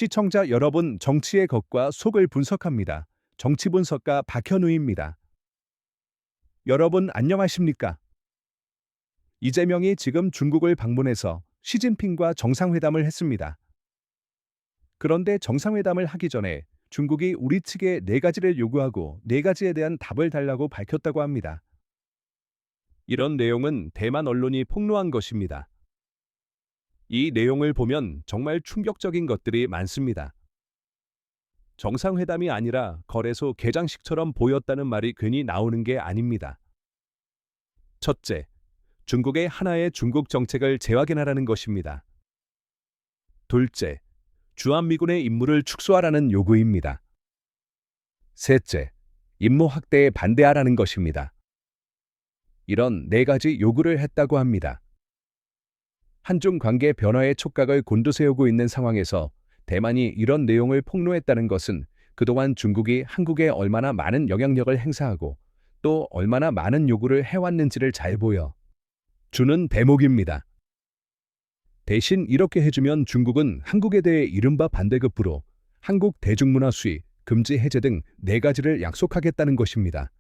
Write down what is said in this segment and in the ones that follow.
시청자 여러분, 정치의 겉과 속을 분석합니다. 정치 분석가 박현우입니다. 여러분 안녕하십니까? 이재명이 지금 중국을 방문해서 시진핑과 정상회담을 했습니다. 그런데 정상회담을 하기 전에 중국이 우리 측에 네 가지를 요구하고 네 가지에 대한 답을 달라고 밝혔다고 합니다. 이런 내용은 대만 언론이 폭로한 것입니다. 이 내용을 보면 정말 충격적인 것들이 많습니다. 정상회담이 아니라 거래소 개장식처럼 보였다는 말이 괜히 나오는 게 아닙니다. 첫째, 중국의 하나의 중국 정책을 재확인하라는 것입니다. 둘째, 주한미군의 임무를 축소하라는 요구입니다. 셋째, 임무 확대에 반대하라는 것입니다. 이런 네 가지 요구를 했다고 합니다. 한중 관계 변화의 촉각을 곤두세우고 있는 상황에서 대만이 이런 내용을 폭로했다는 것은 그동안 중국이 한국에 얼마나 많은 영향력을 행사하고 또 얼마나 많은 요구를 해왔는지를 잘 보여 주는 대목입니다. 대신 이렇게 해주면 중국은 한국에 대해 이른바 반대급부로 한국 대중문화 수입, 금지 해제 등 네 가지를 약속하겠다는 것입니다.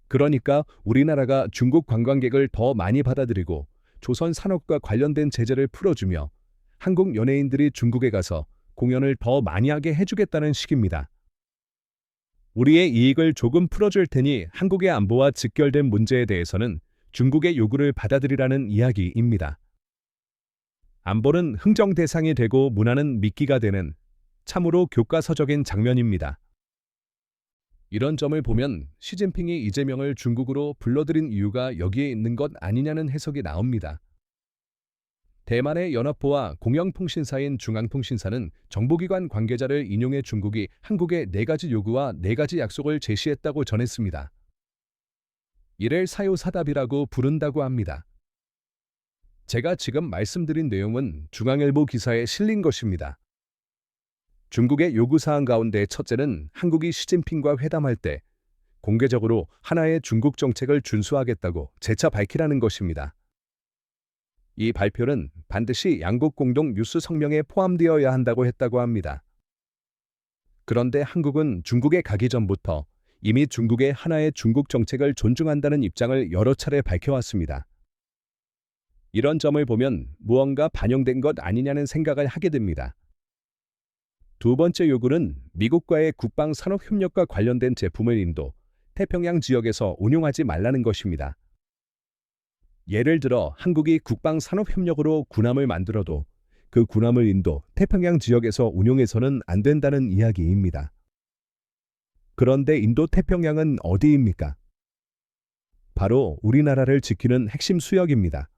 그러니까 우리나라가 중국 관광객을 더 많이 받아들이고 조선 산업과 관련된 제재를 풀어주며 한국 연예인들이 중국에 가서 공연을 더 많이 하게 해주겠다는 식입니다. 우리의 이익을 조금 풀어줄 테니 한국의 안보와 직결된 문제에 대해서는 중국의 요구를 받아들이라는 이야기입니다. 안보는 흥정 대상이 되고 문화는 미끼가 되는 참으로 교과서적인 장면입니다. 이런 점을 보면 시진핑이 이재명을 중국으로 불러들인 이유가 여기에 있는 것 아니냐는 해석이 나옵니다. 대만의 연합보와 공영통신사인 중앙통신사는 정보기관 관계자를 인용해 중국이 한국에 네 가지 요구와 네 가지 약속을 제시했다고 전했습니다. 이를 사요사답이라고 부른다고 합니다. 제가 지금 말씀드린 내용은 중앙일보 기사에 실린 것입니다. 중국의 요구사항 가운데 첫째는 한국이 시진핑과 회담할 때 공개적으로 하나의 중국 정책을 준수하겠다고 재차 밝히라는 것입니다. 이 발표는 반드시 양국 공동 뉴스 성명에 포함되어야 한다고 했다고 합니다. 그런데 한국은 중국에 가기 전부터 이미 중국의 하나의 중국 정책을 존중한다는 입장을 여러 차례 밝혀왔습니다. 이런 점을 보면 무언가 반영된 것 아니냐는 생각을 하게 됩니다. 두 번째 요구는 미국과의 국방산업협력과 관련된 제품을 인도, 태평양 지역에서 운용하지 말라는 것입니다. 예를 들어 한국이 국방산업협력으로 군함을 만들어도 그 군함을 인도, 태평양 지역에서 운용해서는 안 된다는 이야기입니다. 그런데 인도 태평양은 어디입니까? 바로 우리나라를 지키는 핵심 수역입니다.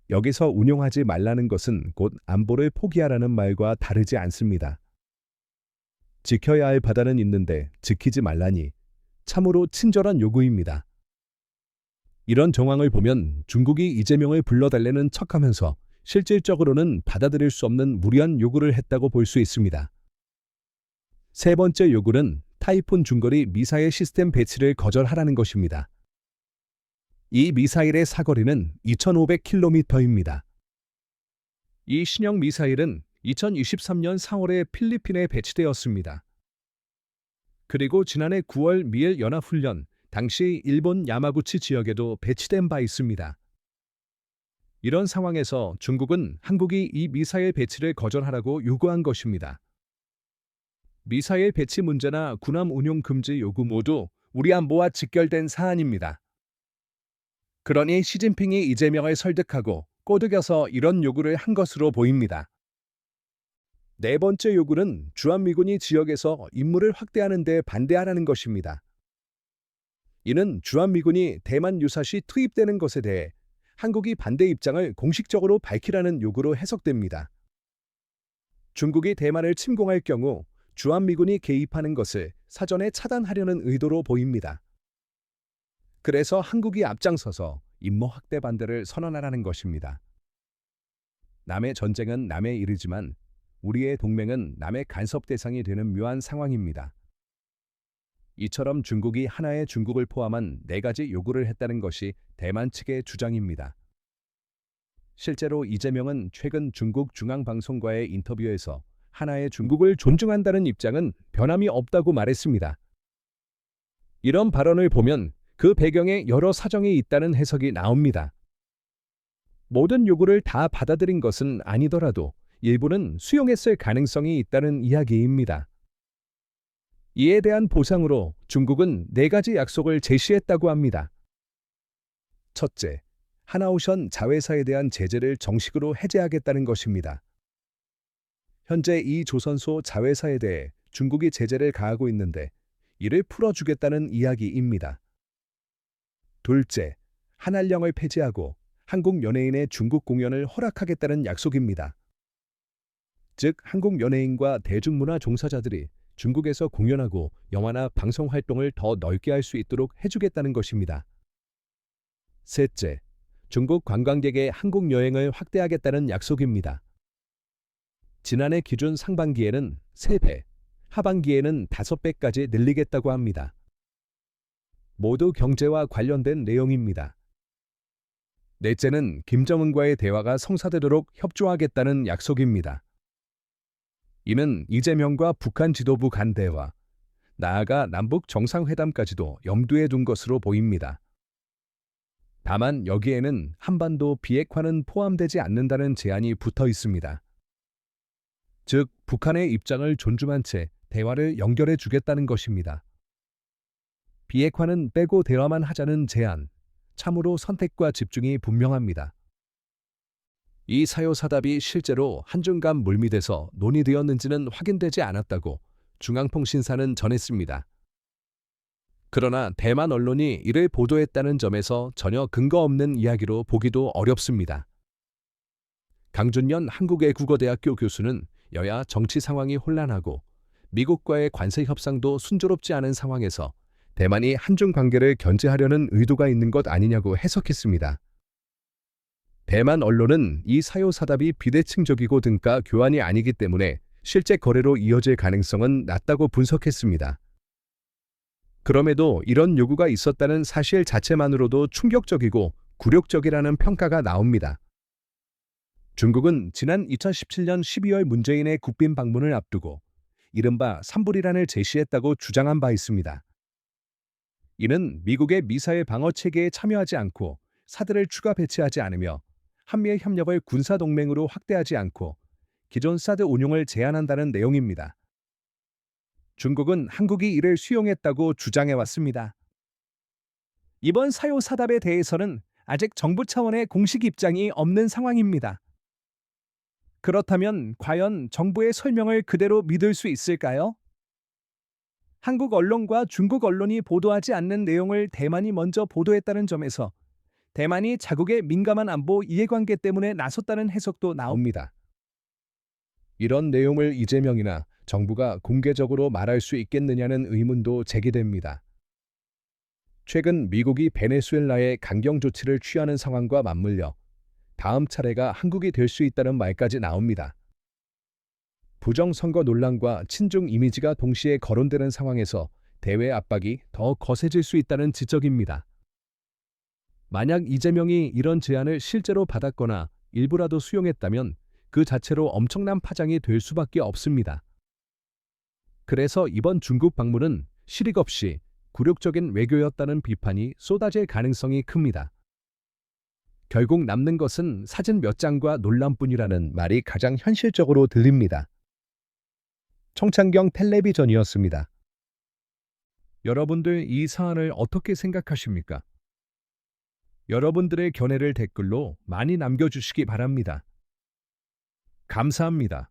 여기서 운용하지 말라는 것은 곧 안보를 포기하라는 말과 다르지 않습니다. 지켜야 할 바다는 있는데 지키지 말라니 참으로 친절한 요구입니다. 이런 정황을 보면 중국이 이재명을 불러달라는 척하면서 실질적으로는 받아들일 수 없는 무리한 요구를 했다고 볼 수 있습니다. 세 번째 요구는 타이푼 중거리 미사일 시스템 배치를 거절하라는 것입니다. 이 미사일의 사거리는 2,500km입니다. 이 신형 미사일은 2023년 4월에 필리핀에 배치되었습니다. 그리고 지난해 9월 미일 연합훈련 당시 일본 야마구치 지역에도 배치된 바 있습니다. 이런 상황에서 중국은 한국이 이 미사일 배치를 거절하라고 요구한 것입니다. 미사일 배치 문제나 군함 운용 금지 요구 모두 우리 안보와 직결된 사안입니다. 그러니 시진핑이 이재명을 설득하고 꼬드겨서 이런 요구를 한 것으로 보입니다. 네 번째 요구는 주한미군이 지역에서 임무를 확대하는 데 반대하라는 것입니다. 이는 주한미군이 대만 유사시 투입되는 것에 대해 한국이 반대 입장을 공식적으로 밝히라는 요구로 해석됩니다. 중국이 대만을 침공할 경우 주한미군이 개입하는 것을 사전에 차단하려는 의도로 보입니다. 그래서 한국이 앞장서서 임무 확대 반대를 선언하라는 것입니다. 남의 전쟁은 남의 일이지만 우리의 동맹은 남의 간섭 대상이 되는 묘한 상황입니다. 이처럼 중국이 하나의 중국을 포함한 네 가지 요구를 했다는 것이 대만 측의 주장입니다. 실제로 이재명은 최근 중국 중앙방송과의 인터뷰에서 하나의 중국을 존중한다는 입장은 변함이 없다고 말했습니다. 이런 발언을 보면 그 배경에 여러 사정이 있다는 해석이 나옵니다. 모든 요구를 다 받아들인 것은 아니더라도 일부는 수용했을 가능성이 있다는 이야기입니다. 이에 대한 보상으로 중국은 4가지 약속을 제시했다고 합니다. 첫째, 하나오션 자회사에 대한 제재를 정식으로 해제하겠다는 것입니다. 현재 이 조선소 자회사에 대해 중국이 제재를 가하고 있는데 이를 풀어주겠다는 이야기입니다. 둘째, 한한령을 폐지하고 한국 연예인의 중국 공연을 허락하겠다는 약속입니다. 즉, 한국 연예인과 대중문화 종사자들이 중국에서 공연하고 영화나 방송 활동을 더 넓게 할 수 있도록 해주겠다는 것입니다. 셋째, 중국 관광객의 한국 여행을 확대하겠다는 약속입니다. 지난해 기준 상반기에는 3배, 하반기에는 5배까지 늘리겠다고 합니다. 모두 경제와 관련된 내용입니다. 넷째는 김정은과의 대화가 성사되도록 협조하겠다는 약속입니다. 이는 이재명과 북한 지도부 간 대화, 나아가 남북 정상회담까지도 염두에 둔 것으로 보입니다. 다만 여기에는 한반도 비핵화는 포함되지 않는다는 제한이 붙어 있습니다. 즉, 북한의 입장을 존중한 채 대화를 연결해 주겠다는 것입니다. 비핵화는 빼고 대화만 하자는 제안, 참으로 선택과 집중이 분명합니다. 이 사요사답이 실제로 한중 간 물밑에서 논의되었는지는 확인되지 않았다고 중앙통신사는 전했습니다. 그러나 대만 언론이 이를 보도했다는 점에서 전혀 근거 없는 이야기로 보기도 어렵습니다. 강준연 한국외국어대학교 교수는 여야 정치 상황이 혼란하고 미국과의 관세 협상도 순조롭지 않은 상황에서 대만이 한중 관계를 견제하려는 의도가 있는 것 아니냐고 해석했습니다. 대만 언론은 이 사요사답이 비대칭적이고 등가 교환이 아니기 때문에 실제 거래로 이어질 가능성은 낮다고 분석했습니다. 그럼에도 이런 요구가 있었다는 사실 자체만으로도 충격적이고 굴욕적이라는 평가가 나옵니다. 중국은 지난 2017년 12월 문재인의 국빈 방문을 앞두고 이른바 삼불이란을 제시했다고 주장한 바 있습니다. 이는 미국의 미사일 방어 체계에 참여하지 않고 사드를 추가 배치하지 않으며 한미의 협력을 군사동맹으로 확대하지 않고 기존 사드 운용을 제한한다는 내용입니다. 중국은 한국이 이를 수용했다고 주장해왔습니다. 이번 사요사답에 대해서는 아직 정부 차원의 공식 입장이 없는 상황입니다. 그렇다면 과연 정부의 설명을 그대로 믿을 수 있을까요? 한국 언론과 중국 언론이 보도하지 않는 내용을 대만이 먼저 보도했다는 점에서 대만이 자국의 민감한 안보 이해관계 때문에 나섰다는 해석도 나옵니다. 이런 내용을 이재명이나 정부가 공개적으로 말할 수 있겠느냐는 의문도 제기됩니다. 최근 미국이 베네수엘라에 강경 조치를 취하는 상황과 맞물려 다음 차례가 한국이 될 수 있다는 말까지 나옵니다. 부정선거 논란과 친중 이미지가 동시에 거론되는 상황에서 대외 압박이 더 거세질 수 있다는 지적입니다. 만약 이재명이 이런 제안을 실제로 받았거나 일부라도 수용했다면 그 자체로 엄청난 파장이 될 수밖에 없습니다. 그래서 이번 중국 방문은 실익 없이 굴욕적인 외교였다는 비판이 쏟아질 가능성이 큽니다. 결국 남는 것은 사진 몇 장과 논란뿐이라는 말이 가장 현실적으로 들립니다. 청창경 텔레비전이었습니다. 여러분들 이 사안을 어떻게 생각하십니까? 여러분들의 견해를 댓글로 많이 남겨주시기 바랍니다. 감사합니다.